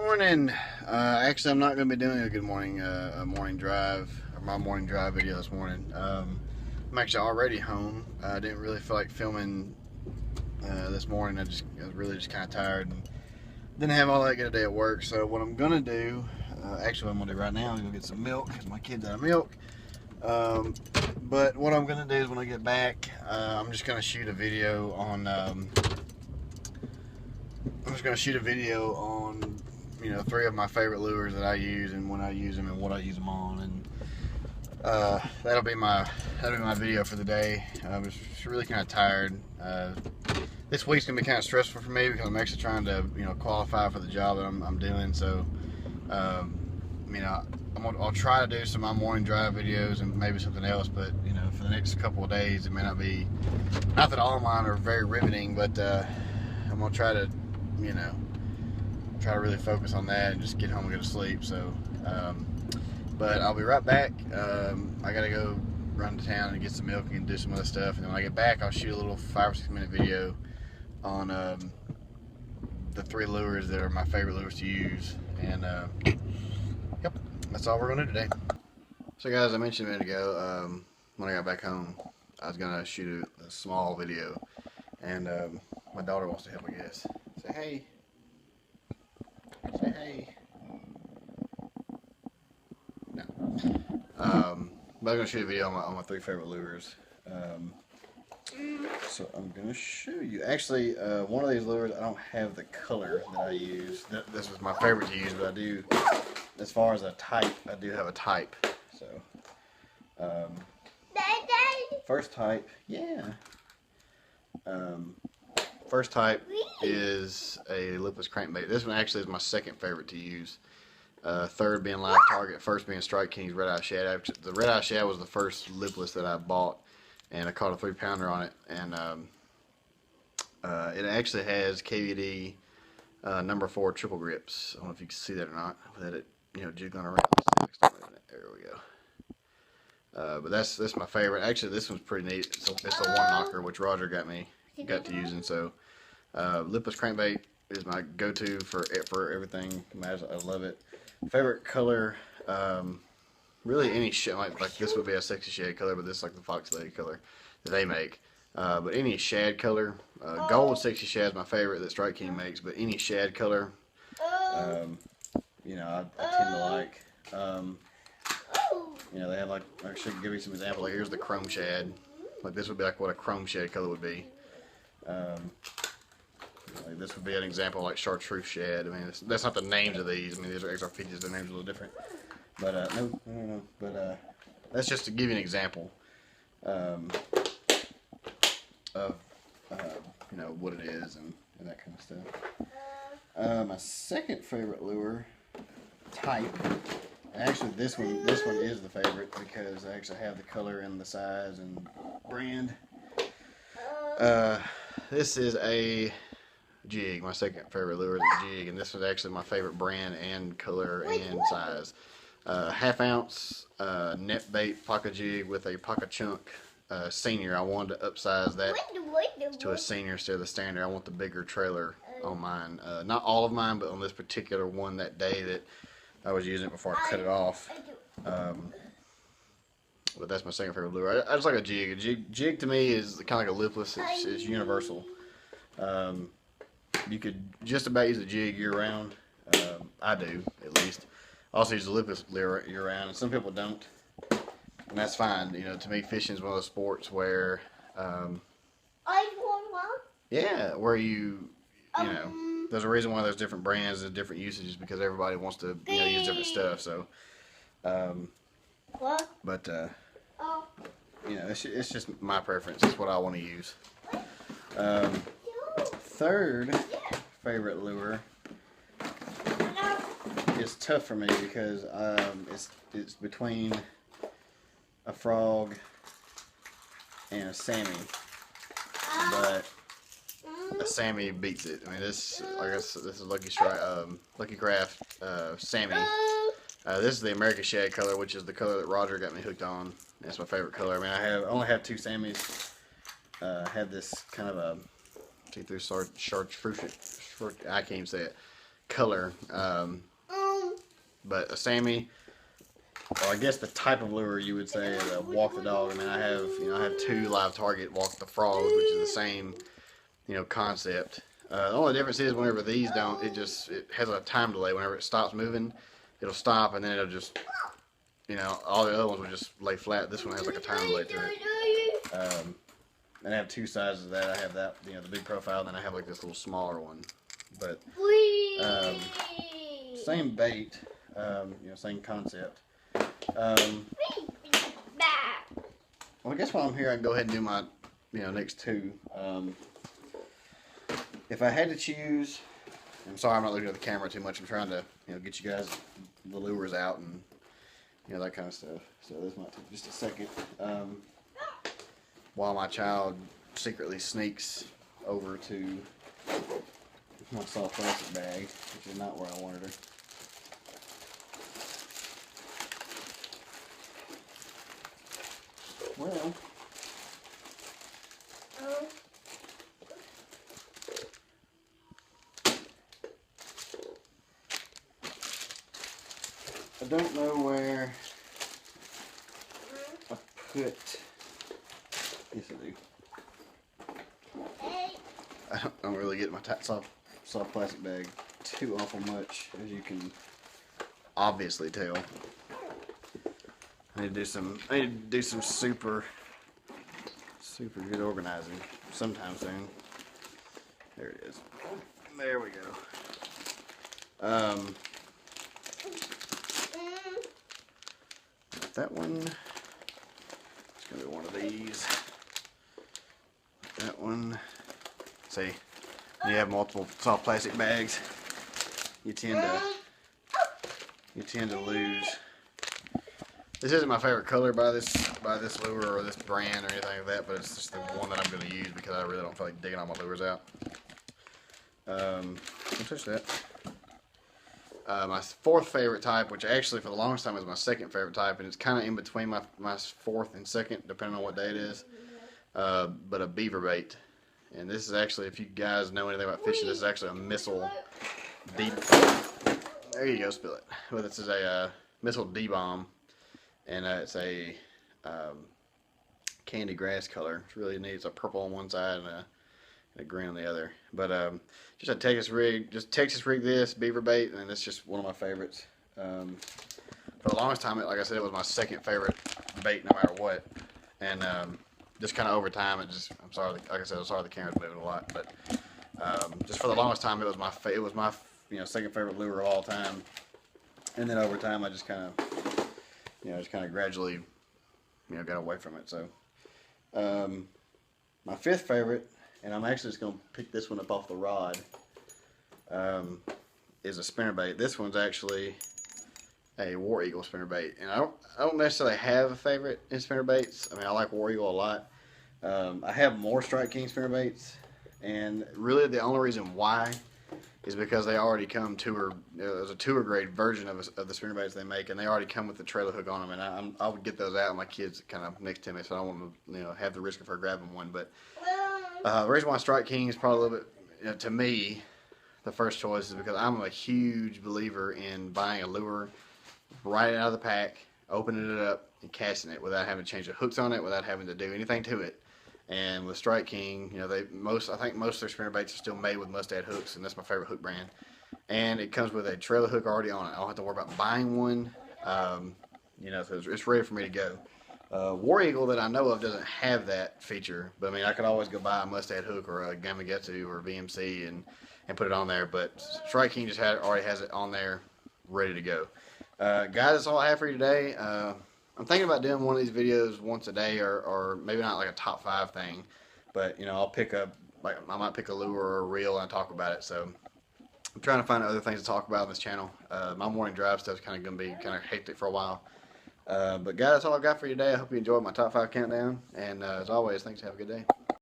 Morning. Actually, I'm not going to be doing a good morning, a morning drive, or my morning drive video this morning. I'm actually already home. I didn't really feel like filming this morning. I was really just kind of tired and didn't have all that good a day at work. So what I'm going to do, actually what I'm going to do right now is go get some milk because my kid's out of milk. But what I'm going to do is when I get back, I'm just going to shoot a video on. I'm just going to shoot a video on, 3 of my favorite lures that I use and when I use them and what I use them on, and that'll be my video for the day. I was really kind of tired. This week's gonna be kind of stressful for me because I'm actually trying to qualify for the job that I'm doing. So I'll try to do some of my morning drive videos and maybe something else, but for the next couple of days it may not be. Not that all of mine are very riveting, but I'm gonna try to really focus on that and just get home and go to sleep. So but I'll be right back. I gotta go run to town and get some milk and do some other stuff, and then when I get back I'll shoot a little 5 or 6 minute video on the 3 lures that are my favorite lures to use. And yep, that's all we're gonna do today. So guys, I mentioned a minute ago, when I got back home I was gonna shoot a small video, and my daughter wants to help, I guess. Say hey. Say hey. No. But I'm going to shoot a video on my 3 favorite lures. So I'm going to show you. Actually, one of these lures, I don't have the color that I use. This was my favorite to use, but I do, as far as a type, I do have a type. So, first type, yeah. First type is a lipless crankbait. This one actually is my second favorite to use. Third being Live Target, first being Strike King's Red Eye Shad. The Red Eye Shad was the first lipless that I bought, and I caught a 3-pounder on it. And it actually has KVD number 4 triple grips. I don't know if you can see that or not. With it, jiggling around. There we go. But that's my favorite. Actually, this one's pretty neat. It's a one knocker, which Roger got to using. So lipless crankbait is my go-to for everything. I love it. Favorite color, really any shade, like this would be a sexy shad color, but this is like the Fox Lady color that they make. But any shad color, gold sexy shad is my favorite that Strike King makes. But any shad color, I tend to like. They have, like, I should give you some examples. Like here's the chrome shad. Like this would be like what a chrome shad color would be. Like this would be an example like chartreuse shad. I mean, that's not the names of these. I mean, these are XR50s. The names are a little different. But no. But that's just to give you an example of what it is and that kind of stuff. My second favorite lure type. Actually, this one is the favorite because I actually have the color and the size and brand. This is a jig. My second favorite lure is a jig, and this was actually my favorite brand and color and size. 1/2 ounce net bait Paka jig with a Paka chunk senior. I wanted to upsize that to a senior instead of the standard. I want the bigger trailer on mine. Not all of mine, but on this particular one that day that I was using it before I cut it off. But that's my second favorite lure. I just like a jig. A jig to me is kind of like a lipless. It's universal. You could just about use a jig year round. I do, at least. I also use a lipless lure year round, and some people don't, and that's fine. To me, fishing is one of those sports where, yeah, where there's a reason why there's different brands and different usages because everybody wants to use different stuff. So, but it's just my preference. It's what I want to use. Third favorite lure is tough for me because it's between a frog and a Sammy, but a Sammy beats it. I mean, this is Lucky Craft Sammy. This is the American Shad color, which is the color that Roger got me hooked on. That's my favorite color. I mean, I only have 2 Sammys. Have this kind of a see-through chartreuse. I can't even say it. color. But a Sammy, or I guess the type of lure you would say is a Walk the Dog. I mean, I have 2 Live Target Walk the Frogs, which is the same, concept. The only difference is whenever these don't, it has a time delay. Whenever it stops moving, it'll stop, and then it'll just, all the other ones will just lay flat. This one has like a time delay to it. And I have 2 sizes of that. I have that, the big profile, and then I have like this little smaller one. But same bait, same concept. Well, I guess while I'm here, I can go ahead and do my, next 2. If I had to choose, I'm sorry I'm not looking at the camera too much. I'm trying to, get you guys the lures out and, that kind of stuff. So this might take just a second. While my child secretly sneaks over to my soft plastic bag, which is not where I wanted her. Well, I don't know where I put, yes I do. I don't really get my soft plastic bag too awful much, as you can obviously tell. I need to do some super good organizing sometime soon. There it is. There we go. That one. It's gonna be one of these. That one. See, when you have multiple soft plastic bags, you tend to lose. This isn't my favorite color by this lure or this brand or anything like that, but it's just the one that I'm going to use because I really don't feel like digging all my lures out. Don't touch that. My 4th favorite type, which actually for the longest time was my 2nd favorite type, and it's kind of in between my 4th and 2nd, depending on what day it is, but a beaver bait. And this is actually, if you guys know anything about fishing, this is actually a missile there you go, spill it. Well, this is a missile D-bomb. And it's a candy grass color. It's really neat. It's a purple on one side and a green on the other. But just a Texas rig. Just Texas rig this, beaver bait, and it's just one of my favorites. For the longest time, like I said, it was my 2nd favorite bait no matter what. And just kind of over time, I'm sorry, like I said, I'm sorry the camera's moving a lot. But just for the longest time, it was my 2nd favorite lure of all time. And then over time, I just kind of just kind of gradually, got away from it. So, my 5th favorite, and I'm actually just going to pick this one up off the rod, is a spinnerbait. This one's actually a War Eagle spinnerbait, and I don't necessarily have a favorite in spinnerbaits. I mean, I like War Eagle a lot. I have more Strike King spinnerbaits, and really the only reason why is because they already come there's a tour grade version of the spinnerbaits they make, and they already come with the trailer hook on them. And I would get those out, and my kids kind of next to me, so I don't want to have the risk of her grabbing one. But the reason why Strike King is probably a little bit, to me, the first choice is because I'm a huge believer in buying a lure right out of the pack, opening it up, and casting it without having to change the hooks on it, without having to do anything to it. And with Strike King, I think most of their spinnerbaits are still made with Mustad hooks, and that's my favorite hook brand. And it comes with a trailer hook already on it. I don't have to worry about buying one. So it's ready for me to go. War Eagle that I know of doesn't have that feature, but I mean, I could always go buy a Mustad hook or a Gamakatsu or VMC and put it on there. But Strike King just already has it on there, ready to go. Guys, that's all I have for you today. I'm thinking about doing one of these videos once a day, or maybe not like a top 5 thing, but I'll I might pick a lure or a reel and talk about it. So I'm trying to find other things to talk about on this channel. My morning drive stuff is kind of going to be kind of hectic for a while. But guys, that's all I've got for you today. I hope you enjoyed my top 5 countdown, and as always, thanks. Have a good day.